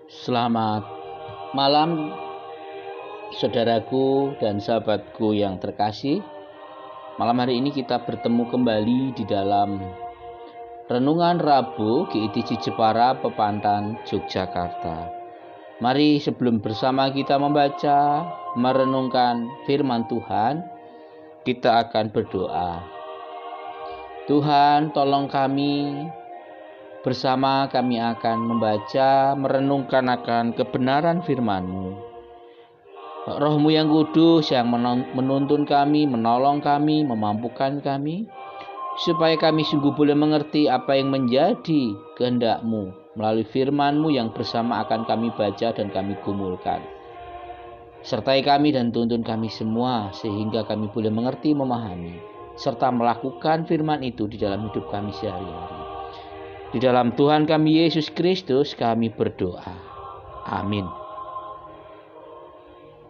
Selamat malam, saudaraku dan sahabatku yang terkasih. Malam hari ini kita bertemu kembali di dalam Renungan Rabu GITC Jepara Pepantan Yogyakarta. Mari sebelum bersama kita membaca, merenungkan firman Tuhan, kita akan berdoa. Tuhan, tolong kami. Bersama kami akan membaca, merenungkan akan kebenaran firman-Mu. Roh-Mu yang kudus yang menuntun kami, menolong kami, memampukan kami, supaya kami sungguh boleh mengerti apa yang menjadi kehendak-Mu melalui firman-Mu yang bersama akan kami baca dan kami gumulkan. Sertai kami dan tuntun kami semua, sehingga kami boleh mengerti, memahami, serta melakukan firman itu di dalam hidup kami sehari-hari. Di dalam Tuhan kami Yesus Kristus kami berdoa. Amin.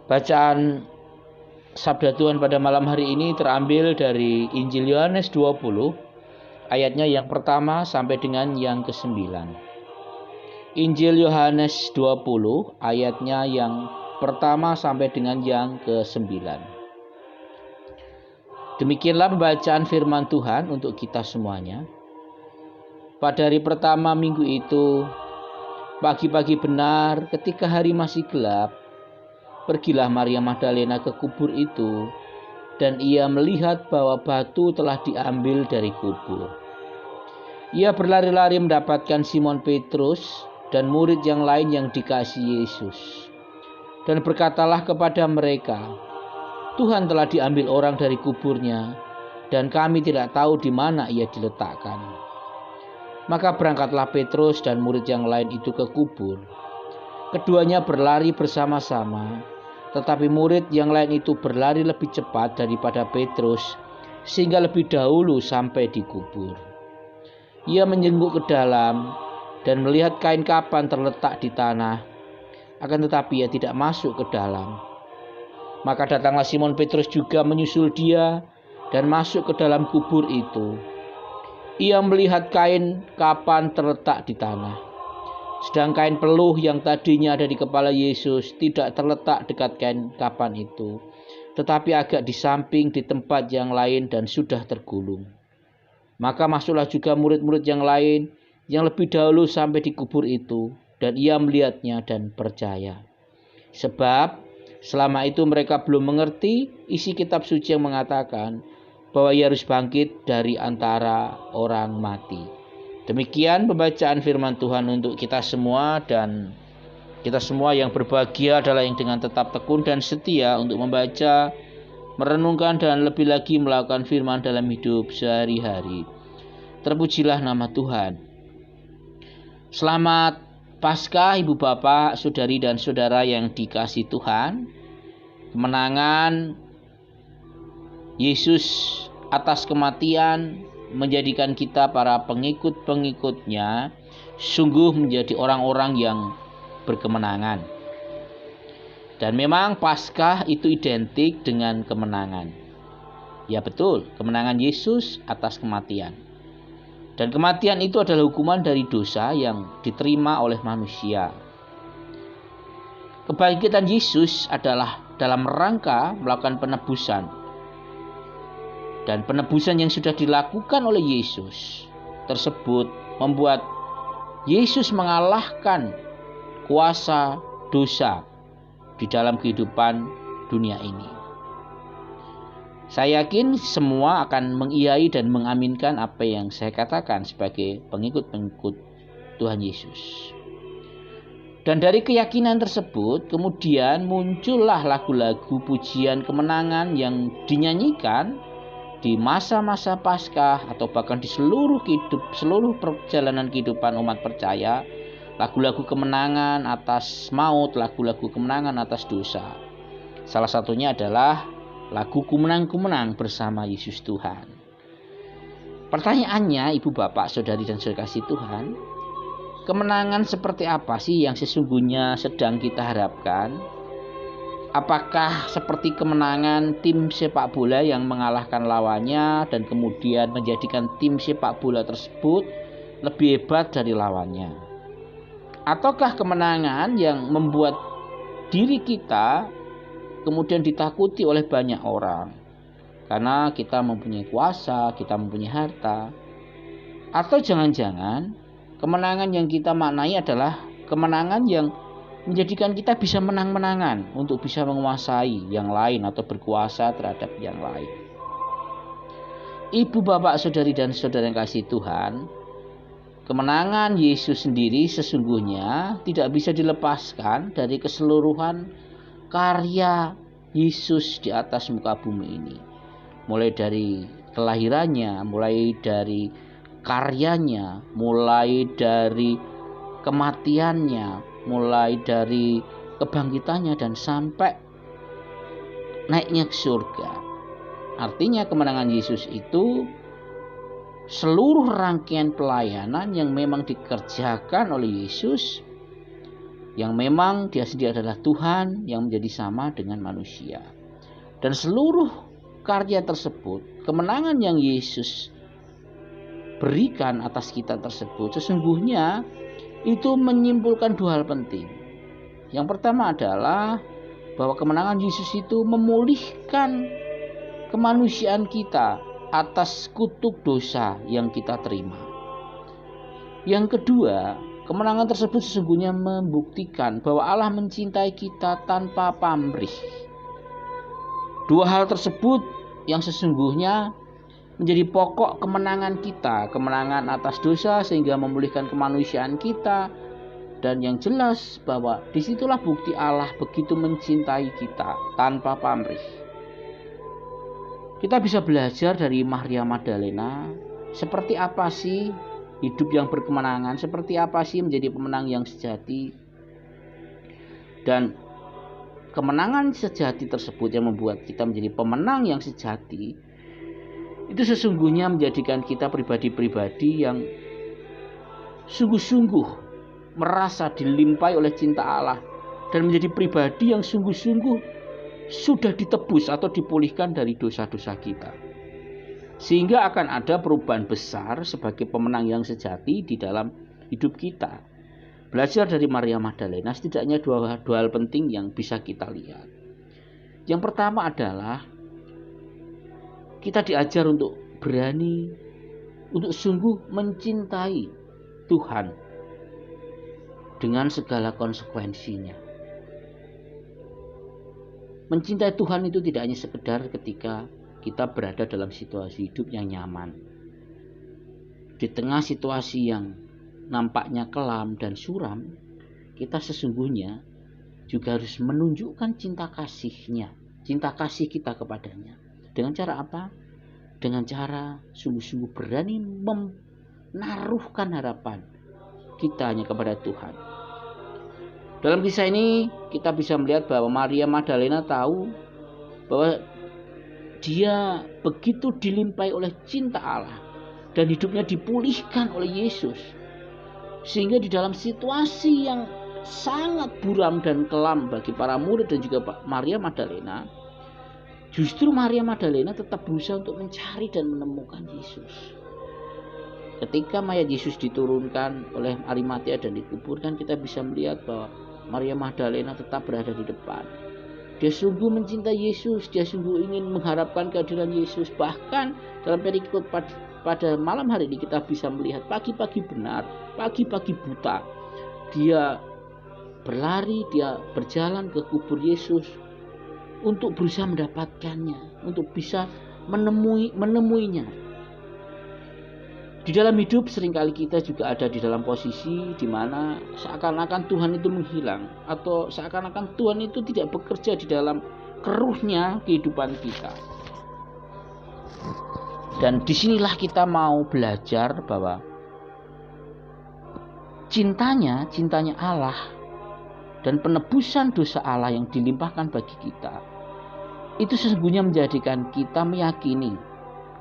Bacaan sabda Tuhan pada malam hari ini terambil dari Injil Yohanes 20, ayatnya yang pertama sampai dengan yang ke-9. Injil Yohanes 20, ayatnya yang pertama sampai dengan yang ke-9. Demikianlah pembacaan firman Tuhan untuk kita semuanya. Pada hari pertama minggu itu, pagi-pagi benar ketika hari masih gelap, pergilah Maria Magdalena ke kubur itu, dan ia melihat bahwa batu telah diambil dari kubur. Ia berlari-lari mendapatkan Simon Petrus dan murid yang lain yang dikasihi Yesus, dan berkatalah kepada mereka, "Tuhan telah diambil orang dari kuburnya, dan kami tidak tahu di mana ia diletakkan." Maka berangkatlah Petrus dan murid yang lain itu ke kubur. Keduanya berlari bersama-sama, tetapi murid yang lain itu berlari lebih cepat daripada Petrus, sehingga lebih dahulu sampai di kubur. Ia menjenguk ke dalam dan melihat kain kapan terletak di tanah, akan tetapi ia tidak masuk ke dalam. Maka datanglah Simon Petrus juga menyusul dia dan masuk ke dalam kubur itu. Ia melihat kain kapan terletak di tanah. Sedang kain peluh yang tadinya ada di kepala Yesus tidak terletak dekat kain kapan itu, tetapi agak di samping di tempat yang lain dan sudah tergulung. Maka masuklah juga murid-murid yang lain yang lebih dahulu sampai di kubur itu, dan ia melihatnya dan percaya. Sebab selama itu mereka belum mengerti isi kitab suci yang mengatakan bahwa ia harus bangkit dari antara orang mati. Demikian pembacaan firman Tuhan untuk kita semua, dan kita semua yang berbahagia adalah yang dengan tetap tekun dan setia untuk membaca, merenungkan dan lebih lagi melakukan firman dalam hidup sehari-hari. Terpujilah nama Tuhan. Selamat Paskah Ibu Bapak, Saudari dan Saudara yang dikasihi Tuhan. Kemenangan Yesus atas kematian menjadikan kita para pengikut-pengikutnya sungguh menjadi orang-orang yang berkemenangan. Dan memang Paskah itu identik dengan kemenangan. Ya betul, kemenangan Yesus atas kematian. Dan kematian itu adalah hukuman dari dosa yang diterima oleh manusia. Kebangkitan Yesus adalah dalam rangka melakukan penebusan. Dan penebusan yang sudah dilakukan oleh Yesus tersebut membuat Yesus mengalahkan kuasa dosa di dalam kehidupan dunia ini. Saya yakin semua akan mengiyai dan mengaminkan apa yang saya katakan sebagai pengikut-pengikut Tuhan Yesus. Dan dari keyakinan tersebut kemudian muncullah lagu-lagu pujian kemenangan yang dinyanyikan di masa-masa Paskah atau bahkan di seluruh perjalanan kehidupan umat percaya, lagu-lagu kemenangan atas maut, lagu-lagu kemenangan atas dosa. Salah satunya adalah lagu Kumenang-Kumenang bersama Yesus Tuhan. Pertanyaannya, Ibu Bapak, Saudari dan Saudara kasih Tuhan, kemenangan seperti apa sih yang sesungguhnya sedang kita harapkan? Apakah seperti kemenangan tim sepak bola yang mengalahkan lawannya dan kemudian menjadikan tim sepak bola tersebut lebih hebat dari lawannya? Ataukah kemenangan yang membuat diri kita kemudian ditakuti oleh banyak orang karena kita mempunyai kuasa, kita mempunyai harta? Atau jangan-jangan kemenangan yang kita maknai adalah kemenangan yang menjadikan kita bisa menang-menangan untuk bisa menguasai yang lain atau berkuasa terhadap yang lain? Ibu, bapak, saudari dan saudara yang kasih Tuhan, kemenangan Yesus sendiri sesungguhnya tidak bisa dilepaskan dari keseluruhan karya Yesus di atas muka bumi ini. Mulai dari kelahirannya, mulai dari karyanya, mulai dari kematiannya, mulai dari kebangkitannya, dan sampai naiknya ke surga. Artinya kemenangan Yesus itu seluruh rangkaian pelayanan yang memang dikerjakan oleh Yesus, yang memang dia sendiri adalah Tuhan yang menjadi sama dengan manusia. Dan seluruh karya tersebut, kemenangan yang Yesus berikan atas kita tersebut, sesungguhnya itu menyimpulkan dua hal penting. Yang pertama adalah bahwa kemenangan Yesus itu memulihkan kemanusiaan kita atas kutuk dosa yang kita terima. Yang kedua, kemenangan tersebut sesungguhnya membuktikan bahwa Allah mencintai kita tanpa pamrih. Dua hal tersebut yang sesungguhnya menjadi pokok kemenangan kita, kemenangan atas dosa sehingga memulihkan kemanusiaan kita, dan yang jelas bahwa disitulah bukti Allah begitu mencintai kita tanpa pamrih. Kita bisa belajar dari Maria Magdalena, seperti apa sih hidup yang berkemenangan, seperti apa sih menjadi pemenang yang sejati. Dan kemenangan sejati tersebut yang membuat kita menjadi pemenang yang sejati, itu sesungguhnya menjadikan kita pribadi-pribadi yang sungguh-sungguh merasa dilimpahi oleh cinta Allah, dan menjadi pribadi yang sungguh-sungguh sudah ditebus atau dipulihkan dari dosa-dosa kita. Sehingga akan ada perubahan besar sebagai pemenang yang sejati di dalam hidup kita. Belajar dari Maria Magdalena setidaknya dua hal penting yang bisa kita lihat. Yang pertama adalah kita diajar untuk berani, untuk sungguh mencintai Tuhan dengan segala konsekuensinya. Mencintai Tuhan itu tidak hanya sekedar ketika kita berada dalam situasi hidup yang nyaman. Di tengah situasi yang nampaknya kelam dan suram, kita sesungguhnya juga harus menunjukkan cinta kasihnya, cinta kasih kita kepadanya. Dengan cara apa? Dengan cara sungguh-sungguh berani menaruhkan harapan kita hanya kepada Tuhan. Dalam kisah ini kita bisa melihat bahwa Maria Magdalena tahu bahwa dia begitu dilimpahi oleh cinta Allah dan hidupnya dipulihkan oleh Yesus. Sehingga di dalam situasi yang sangat buram dan kelam bagi para murid dan juga Maria Magdalena, justru Maria Magdalena tetap berusaha untuk mencari dan menemukan Yesus. Ketika mayat Yesus diturunkan oleh Arimatea dan dikuburkan, kita bisa melihat bahwa Maria Magdalena tetap berada di depan. Dia sungguh mencintai Yesus, dia sungguh ingin mengharapkan kehadiran Yesus. Bahkan dalam perikop pada malam hari ini kita bisa melihat pagi-pagi benar, pagi-pagi buta, dia berlari, dia berjalan ke kubur Yesus untuk berusaha mendapatkannya, untuk bisa menemuinya. Di dalam hidup seringkali kita juga ada di dalam posisi di mana seakan-akan Tuhan itu menghilang, atau seakan-akan Tuhan itu tidak bekerja di dalam keruhnya kehidupan kita. Dan disinilah kita mau belajar bahwa cintanya Allah dan penebusan dosa Allah yang dilimpahkan bagi kita, itu sesungguhnya menjadikan kita meyakini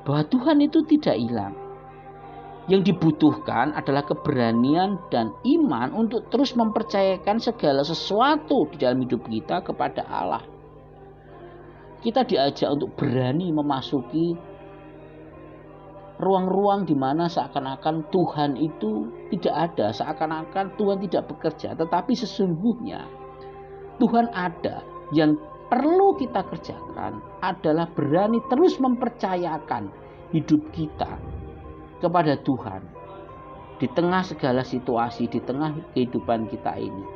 bahwa Tuhan itu tidak hilang. Yang dibutuhkan adalah keberanian dan iman untuk terus mempercayakan segala sesuatu di dalam hidup kita kepada Allah. Kita diajak untuk berani memasuki ruang-ruang di mana seakan-akan Tuhan itu tidak ada, seakan-akan Tuhan tidak bekerja, tetapi sesungguhnya Tuhan ada. Yang perlu kita kerjakan adalah berani terus mempercayakan hidup kita kepada Tuhan di tengah segala situasi, di tengah kehidupan kita ini.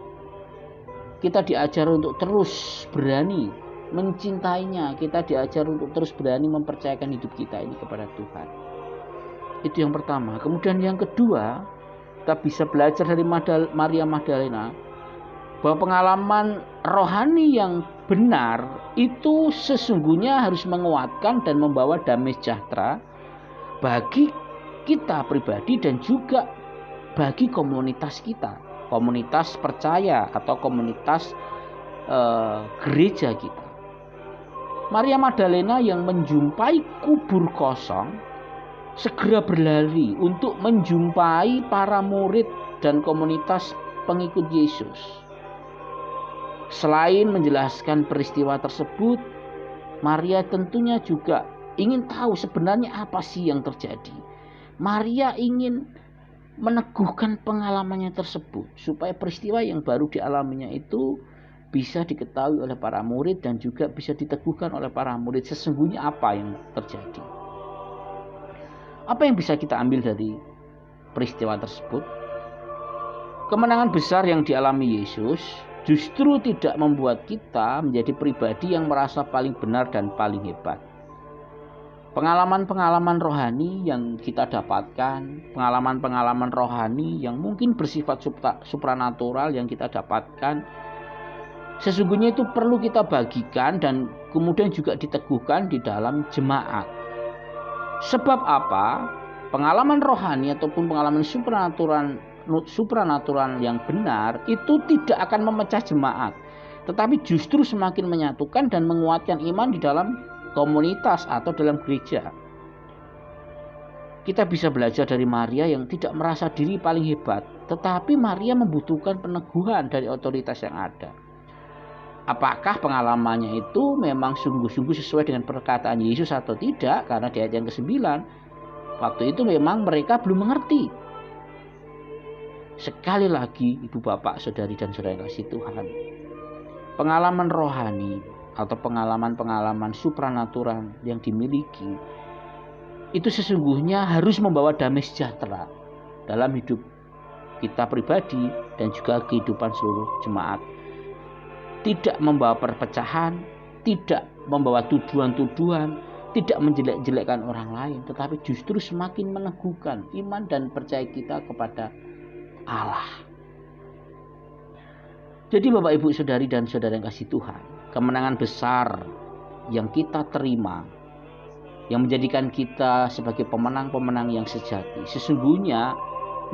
Kita diajar untuk terus berani mencintainya, kita diajar untuk terus berani mempercayakan hidup kita ini kepada Tuhan. Itu yang pertama. Kemudian yang kedua, kita bisa belajar dari Maria Magdalena bahwa pengalaman rohani yang benar itu sesungguhnya harus menguatkan dan membawa damai sejahtera bagi kita pribadi dan juga bagi komunitas kita, komunitas percaya atau komunitas gereja kita. Maria Magdalena yang menjumpai kubur kosong segera berlari untuk menjumpai para murid dan komunitas pengikut Yesus. Selain menjelaskan peristiwa tersebut, Maria tentunya juga ingin tahu sebenarnya apa sih yang terjadi. Maria ingin meneguhkan pengalamannya tersebut supaya peristiwa yang baru dialaminya itu bisa diketahui oleh para murid dan juga bisa diteguhkan oleh para murid sesungguhnya apa yang terjadi. Apa yang bisa kita ambil dari peristiwa tersebut? Kemenangan besar yang dialami Yesus justru tidak membuat kita menjadi pribadi yang merasa paling benar dan paling hebat. Pengalaman-pengalaman rohani yang kita dapatkan, pengalaman-pengalaman rohani yang mungkin bersifat supranatural yang kita dapatkan, sesungguhnya itu perlu kita bagikan dan kemudian juga diteguhkan di dalam jemaat. Sebab apa? Pengalaman rohani ataupun pengalaman supranatural yang benar itu tidak akan memecah jemaat, tetapi justru semakin menyatukan dan menguatkan iman di dalam komunitas atau dalam gereja. Kita bisa belajar dari Maria yang tidak merasa diri paling hebat, tetapi Maria membutuhkan peneguhan dari otoritas yang ada. Apakah pengalamannya itu memang sungguh-sungguh sesuai dengan perkataan Yesus atau tidak? Karena di ayat yang ke-9, waktu itu memang mereka belum mengerti. Sekali lagi, Ibu Bapak, Saudari dan Saudara yang kasih Tuhan, pengalaman rohani atau pengalaman-pengalaman supranatural yang dimiliki itu sesungguhnya harus membawa damai sejahtera dalam hidup kita pribadi dan juga kehidupan seluruh jemaat. Tidak membawa perpecahan, tidak membawa tuduhan-tuduhan, tidak menjelek-jelekkan orang lain, tetapi justru semakin meneguhkan iman dan percaya kita kepada Allah. Jadi Bapak, Ibu, Saudari dan Saudara yang kasih Tuhan, kemenangan besar yang kita terima, yang menjadikan kita sebagai pemenang-pemenang yang sejati, sesungguhnya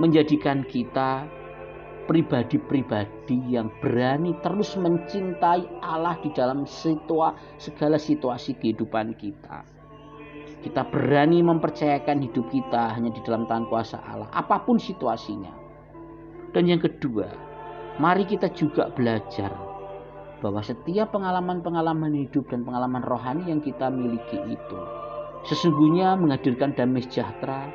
menjadikan kita pribadi-pribadi yang berani terus mencintai Allah di dalam segala situasi kehidupan kita. Kita berani mempercayakan hidup kita hanya di dalam tangan kuasa Allah, apapun situasinya. Dan yang kedua, mari kita juga belajar bahwa setiap pengalaman-pengalaman hidup dan pengalaman rohani yang kita miliki itu sesungguhnya menghadirkan damai sejahtera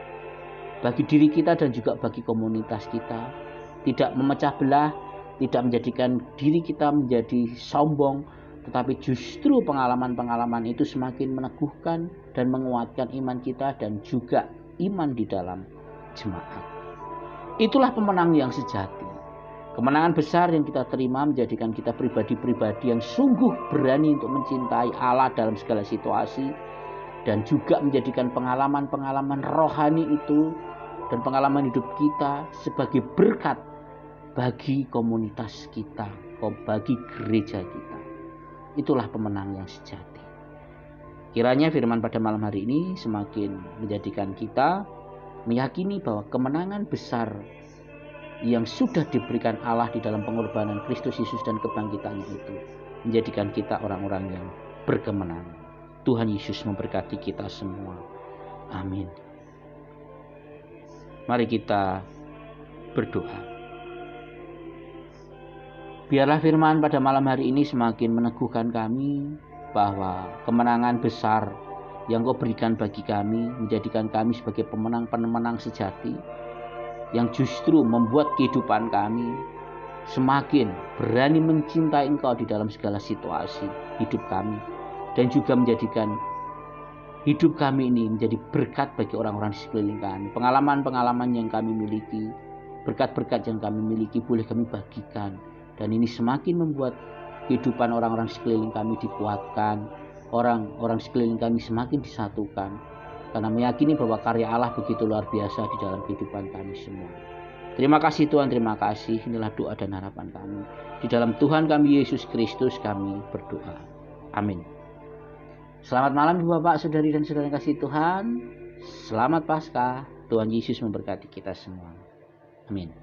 bagi diri kita dan juga bagi komunitas kita. Tidak memecah belah, tidak menjadikan diri kita menjadi sombong, tetapi justru pengalaman-pengalaman itu semakin meneguhkan dan menguatkan iman kita dan juga iman di dalam jemaat. Itulah pemenang yang sejati. Kemenangan besar yang kita terima menjadikan kita pribadi-pribadi yang sungguh berani untuk mencintai Allah dalam segala situasi dan juga menjadikan pengalaman-pengalaman rohani itu dan pengalaman hidup kita sebagai berkat bagi komunitas kita, bagi gereja kita. Itulah pemenang yang sejati. Kiranya firman pada malam hari ini semakin menjadikan kita meyakini bahwa kemenangan besar yang sudah diberikan Allah di dalam pengorbanan Kristus Yesus dan kebangkitannya itu menjadikan kita orang-orang yang berkemenangan. Tuhan Yesus memberkati kita semua. Amin. Mari kita berdoa. Biarlah firman pada malam hari ini semakin meneguhkan kami bahwa kemenangan besar yang Kau berikan bagi kami, menjadikan kami sebagai pemenang-pemenang sejati, yang justru membuat kehidupan kami semakin berani mencintai Engkau di dalam segala situasi hidup kami, dan juga menjadikan hidup kami ini menjadi berkat bagi orang-orang di sekeliling kami. Pengalaman-pengalaman yang kami miliki, berkat-berkat yang kami miliki boleh kami bagikan, dan ini semakin membuat kehidupan orang-orang di sekeliling kami dikuatkan, orang-orang sekeliling kami semakin disatukan, karena meyakini bahwa karya Allah begitu luar biasa di dalam kehidupan kami semua. Terima kasih Tuhan, terima kasih. Inilah doa dan harapan kami. Di dalam Tuhan kami Yesus Kristus kami berdoa. Amin. Selamat malam Ibu Bapak, Saudari dan Saudara yang kasih Tuhan. Selamat Paskah. Tuhan Yesus memberkati kita semua. Amin.